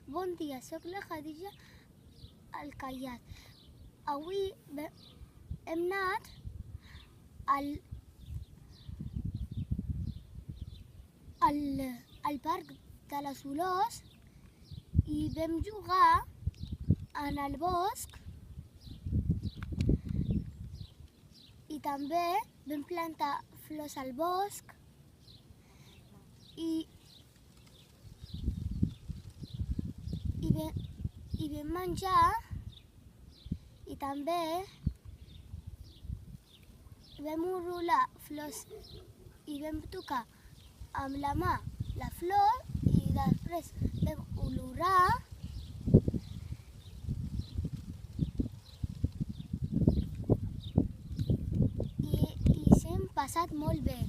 Bon dia, sóc la Khadija Alcayat. Avui hem anat al parc de les Olors i vam jugar en el bosc i també vam plantar flors al bosc i vam menjar i també vam enrolar flors i vam tocar amb la mà la flor i després vam olorar i s'hem passat molt bé.